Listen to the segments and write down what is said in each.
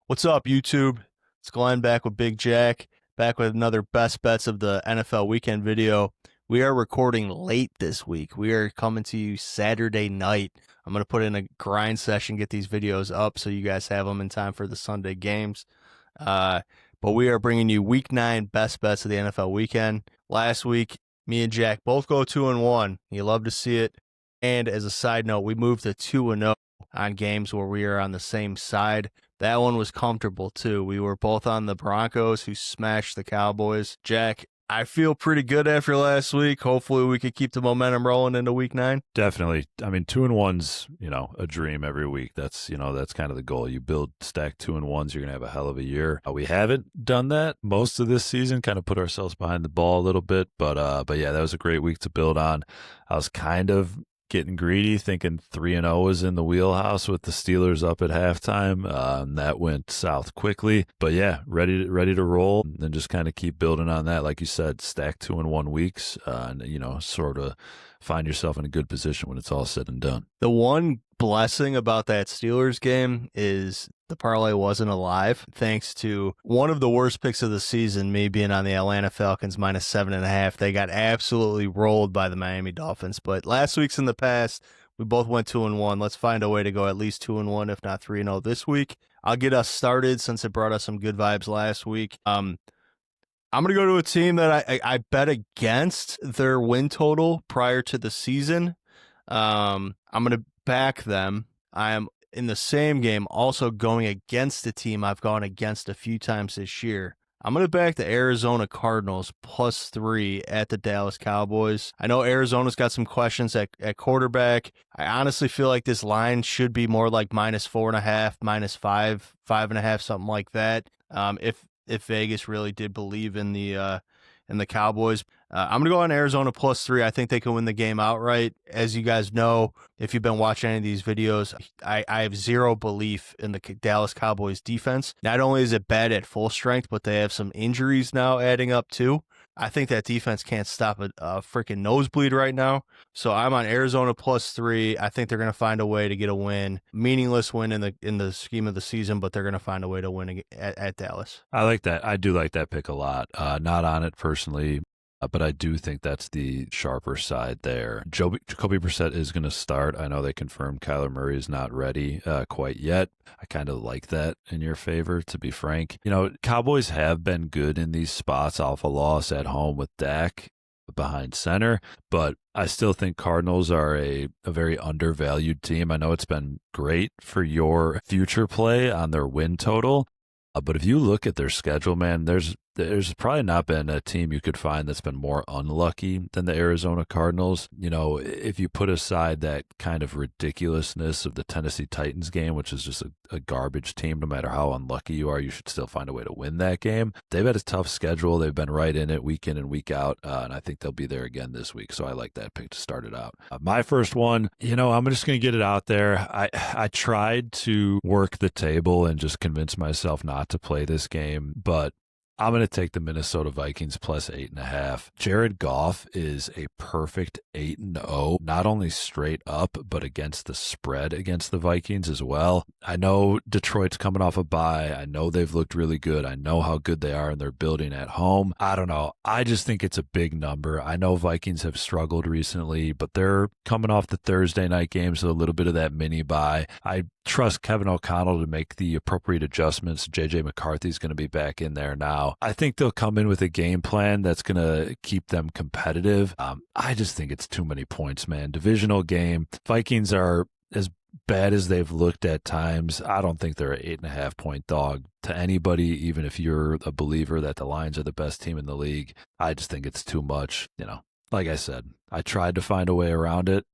What's up, YouTube? It's Glenn back with Big Jack, back with another best bets of the NFL weekend video. We are recording late this week. We are coming to you Saturday night. I'm going to put in a grind session, get these videos up so you guys have them in time for the Sunday games. But we are bringing you week 9 best bets of the NFL weekend. Last week, me and Jack both go 2-1. You love to see it. And as a side note, we moved to 2-0 on games where we are on the same side. That one was comfortable too. We were both on the Broncos, who smashed the Cowboys. Jack, I feel pretty good after last week. Hopefully we could keep the momentum rolling into week 9. Definitely. I mean, 2-1's, a dream every week. That's kind of the goal. You stack 2-1s, you're going to have a hell of a year. We haven't done that most of this season, kind of put ourselves behind the ball a little bit. But yeah, that was a great week to build on. I was kind of getting greedy, thinking 3-0 was in the wheelhouse with the Steelers up at halftime. And that went south quickly. But yeah, ready to roll, and then just kind of keep building on that. Like you said, stack 2-1 weeks, and sort of find yourself in a good position when it's all said and done. The one blessing about that Steelers game is the parlay wasn't alive, thanks to one of the worst picks of the season, me being on the Atlanta Falcons minus 7.5. They got absolutely rolled by the Miami Dolphins. But last week's in the past. We both went 2-1. Let's find a way to go at least 2-1, if not 3-0 this week. I'll get us started since it brought us some good vibes last week. I'm going to go to a team that I bet against their win total prior to the season. I'm going to back them. I am in the same game also going against a team I've gone against a few times this year. I'm going to back the Arizona Cardinals +3 at the Dallas Cowboys. I know Arizona's got some questions at quarterback. I honestly feel like this line should be more like -4.5, -5, 5.5, something like that. If Vegas really did believe in the Cowboys. I'm going to go on Arizona +3. I think they can win the game outright. As you guys know, if you've been watching any of these videos, I have zero belief in the Dallas Cowboys defense. Not only is it bad at full strength, but they have some injuries now adding up too. I think that defense can't stop a freaking nosebleed right now. So I'm on Arizona +3. I think they're going to find a way to get a win. Meaningless win in the scheme of the season, but they're going to find a way to win at Dallas. I like that. I do like that pick a lot. Not on it personally, but I do think that's the sharper side there. Jacoby Brissett is going to start. I know they confirmed Kyler Murray is not ready quite yet. I kind of like that in your favor, to be frank. Cowboys have been good in these spots off a loss at home with Dak behind center, but I still think Cardinals are a very undervalued team. I know it's been great for your future play on their win total, but if you look at their schedule, man, there's probably not been a team you could find that's been more unlucky than the Arizona Cardinals. If you put aside that kind of ridiculousness of the Tennessee Titans game, which is just a garbage team, no matter how unlucky you are, you should still find a way to win that game. They've had a tough schedule. They've been right in it week in and week out, and I think they'll be there again this week. So I like that pick to start it out. My first one, I'm just going to get it out there. I tried to work the table and just convince myself not to play this game, but I'm going to take the Minnesota Vikings +8.5. Jared Goff is a perfect 8-0, not only straight up, but against the spread against the Vikings as well. I know Detroit's coming off a bye. I know they've looked really good. I know how good they are and they're building at home. I don't know. I just think it's a big number. I know Vikings have struggled recently, but they're coming off the Thursday night games, so a little bit of that mini bye. I trust Kevin O'Connell to make the appropriate adjustments. J.J. McCarthy's going to be back in there now. I think they'll come in with a game plan that's going to keep them competitive. I just think it's too many points, man. Divisional game. Vikings are as bad as they've looked at times. I don't think they're an 8.5 point dog to anybody, even if you're a believer that the Lions are the best team in the league. I just think it's too much. Like I said, I tried to find a way around it,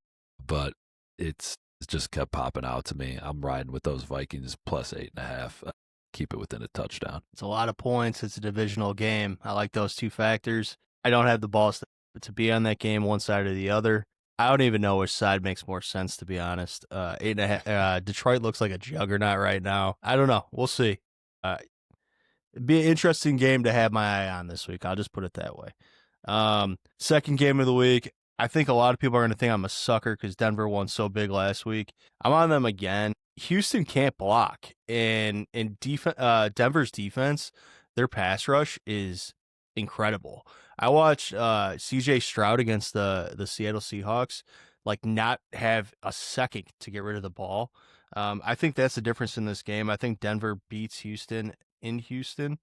but it's just kept popping out to me. I'm riding with those Vikings +8.5. Keep it within a touchdown. It's a lot of points. It's a divisional game. I like those two factors. I don't have the balls to be on that game, one side or the other. I don't even know which side makes more sense, to be honest. 8.5. Detroit looks like a juggernaut right now. I don't know. We'll see. It'd be an interesting game to have my eye on this week. I'll just put it that way. Second game of the week. I think a lot of people are going to think I'm a sucker because Denver won so big last week. I'm on them again. Houston can't block, and Denver's defense, their pass rush is incredible. I watched C.J. Stroud against the Seattle Seahawks, like not have a second to get rid of the ball. I think that's the difference in this game. I think Denver beats Houston in Houston.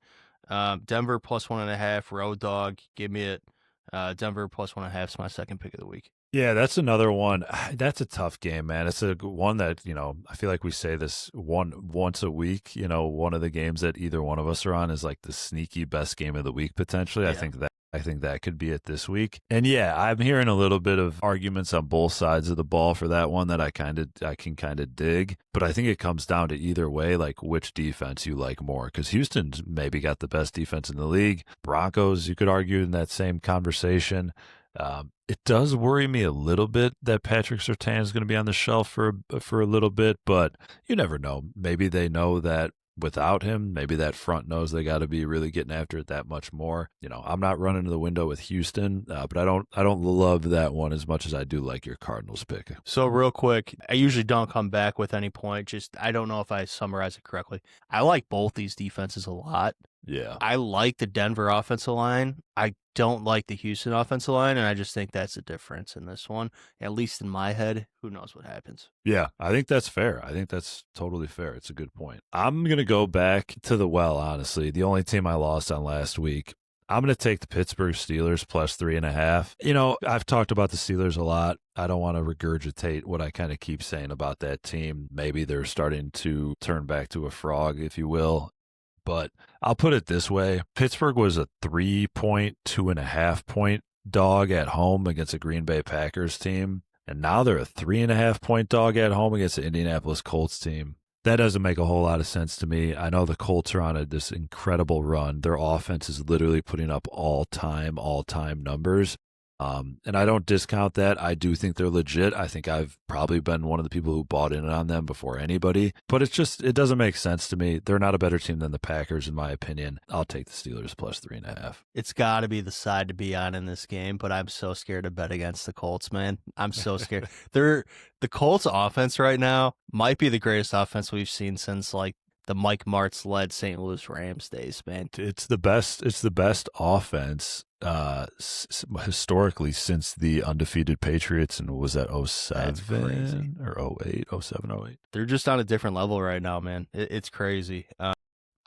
Denver plus 1.5 road dog. Give me it. Denver plus 1.5 is my second pick of the week. Yeah, that's another one. That's a tough game, man. It's one that, I feel like we say this once a week. One of the games that either one of us are on is like the sneaky best game of the week potentially. Yeah. I think that could be it this week. And yeah, I'm hearing a little bit of arguments on both sides of the ball for that one that I can kind of dig. But I think it comes down to either way, like which defense you like more. Because Houston's maybe got the best defense in the league. Broncos, you could argue in that same conversation. It does worry me a little bit that Patrick Surtain is going to be on the shelf for a little bit, but you never know. Maybe they know that without him, maybe that front knows they got to be really getting after it that much more. I'm not running to the window with Houston, but I don't love that one as much as I do like your Cardinals pick. So real quick, I usually don't come back with any point. Just I don't know if I summarize it correctly. I like both these defenses a lot. Yeah. I like the Denver offensive line. I don't like the Houston offensive line, and I just think that's the difference in this one. At least in my head, who knows what happens. Yeah, I think that's fair. I think that's totally fair. It's a good point. I'm going to go back to the well, honestly. The only team I lost on last week. I'm going to take the Pittsburgh Steelers plus 3.5. I've talked about the Steelers a lot. I don't want to regurgitate what I kind of keep saying about that team. Maybe they're starting to turn back to a frog, if you will. But I'll put it this way. Pittsburgh was a 3-point, 2.5-point dog at home against a Green Bay Packers team. And now they're a 3.5-point dog at home against the Indianapolis Colts team. That doesn't make a whole lot of sense to me. I know the Colts are on this incredible run. Their offense is literally putting up all-time numbers. And I don't discount that. I do think they're legit. I think I've probably been one of the people who bought in on them before anybody. But it doesn't make sense to me. They're not a better team than the Packers, in my opinion. I'll take the Steelers plus 3.5. It's got to be the side to be on in this game, but I'm so scared to bet against the Colts, man. I'm so scared. The Colts offense right now might be the greatest offense we've seen since like the Mike Martz led St. Louis Rams days, man. It's the best offense historically since the undefeated Patriots, and was that 07 or 08, 07, 08? They're just on a different level right now, man. It's crazy.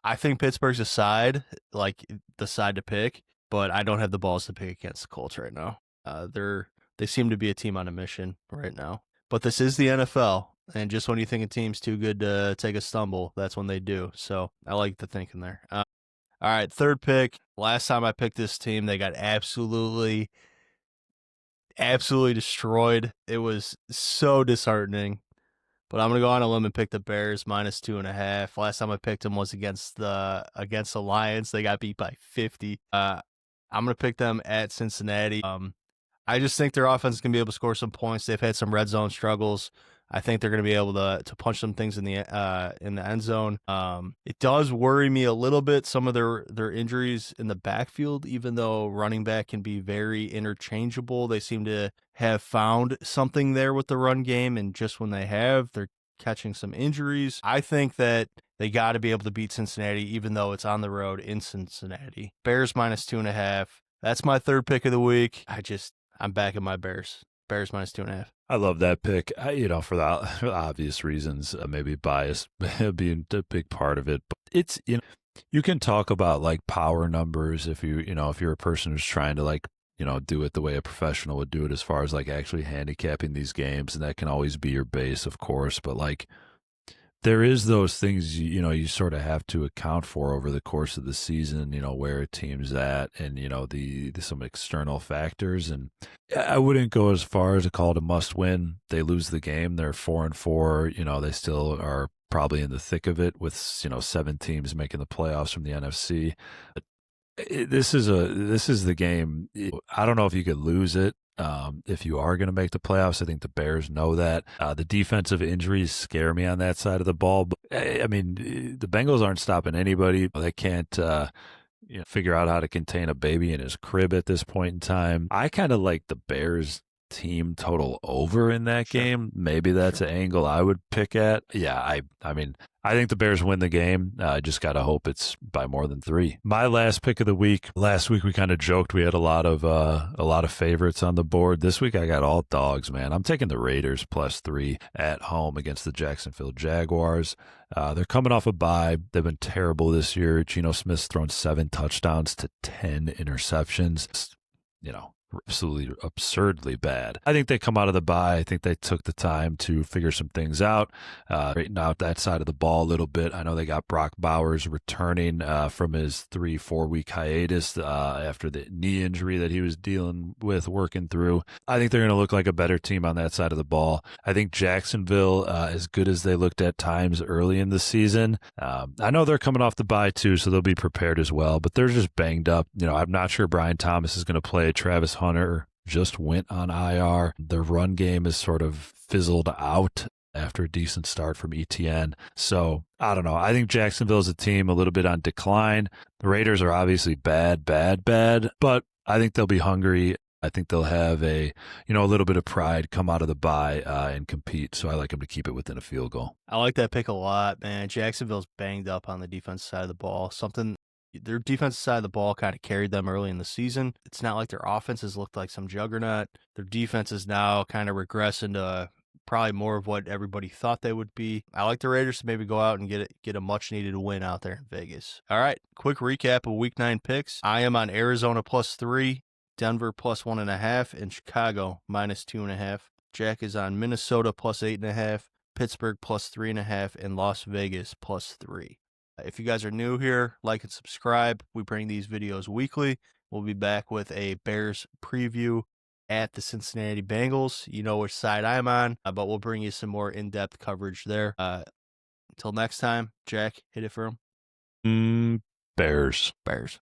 I think Pittsburgh's a side, like the side to pick, but I don't have the balls to pick against the Colts right now. They seem to be a team on a mission right now. But this is the NFL, and just when you think a team's too good to take a stumble, that's when they do. So I like the thinking there. All right, third pick. Last time I picked this team, they got absolutely destroyed. It was so disheartening. But I'm gonna go on a limb and pick the Bears minus 2.5. Last time I picked them was against the Lions. They got beat by 50. I'm gonna pick them at Cincinnati. I just think their offense is gonna be able to score some points. They've had some red zone struggles. I think they're going to be able to punch some things in the end zone. It does worry me a little bit, some of their injuries in the backfield, even though running back can be very interchangeable. They seem to have found something there with the run game, and just when they have, they're catching some injuries. I think that they got to be able to beat Cincinnati, even though it's on the road in Cincinnati. Bears minus 2.5. That's my third pick of the week. I'm backing my Bears. Bears minus 2.5. I love that pick. For the obvious reasons, maybe bias being a big part of it. But it's, you can talk about like power numbers if if you're a person who's trying to do it the way a professional would do it, as far as like actually handicapping these games, and that can always be your base, of course. But like, there is those things, you sort of have to account for over the course of the season, where a team's at, and, the some external factors. And I wouldn't go as far as to call it a must win. They lose the game. They're 4-4. They still are probably in the thick of it with, 7 teams making the playoffs from the NFC. This is the game. I don't know if you could lose it. If you are going to make the playoffs, I think the Bears know that. The defensive injuries scare me on that side of the ball. But, I mean, the Bengals aren't stopping anybody. They can't figure out how to contain a baby in his crib at this point in time. I kind of like the Bears team total over in that Sure. game. Maybe that's an angle I would pick at. Yeah, I mean, I think the Bears win the game. I just got to hope it's by more than 3. My last pick of the week. Last week we kind of joked we had a lot of favorites on the board. This week I got all dogs, man. I'm taking the Raiders +3 at home against the Jacksonville Jaguars. They're coming off a bye. They've been terrible this year. Geno Smith's thrown 7 touchdowns to 10 interceptions. You know, absolutely absurdly bad. I think they come out of the bye. I think they took the time to figure some things out, straighten out that side of the ball a little bit. I know they got Brock Bowers returning from his 3-4 week hiatus after the knee injury that he was dealing with, working through. I think they're going to look like a better team on that side of the ball. I think Jacksonville, as good as they looked at times early in the season, I know they're coming off the bye too, so they'll be prepared as well, but they're just banged up. You know, I'm not sure Brian Thomas is going to play. Travis Hunter just went on IR. The run game is sort of fizzled out after a decent start from ETN. So I don't know. I think Jacksonville's a team a little bit on decline. The Raiders are obviously bad, but I think they'll be hungry. I think they'll have a little bit of pride, come out of the bye and compete. So I like them to keep it within a field goal. I like that pick a lot, man. Jacksonville's banged up on the defense side of the ball. Their defensive side of the ball kind of carried them early in the season. It's not like their offense has looked like some juggernaut. Their defense is now kind of regressing to probably more of what everybody thought they would be. I like the Raiders to maybe go out and get a much needed win out there in Vegas. All right, quick recap of Week 9 picks. I am on Arizona +3, Denver +1.5, and Chicago -2.5. Jack is on Minnesota +8.5, Pittsburgh +3.5, and Las Vegas +3. If you guys are new here, like and subscribe. We bring these videos weekly. We'll be back with a Bears preview at the Cincinnati Bengals. You know which side I'm on, but we'll bring you some more in-depth coverage there. Until next time, Jack, hit it for him. Bears. Bears.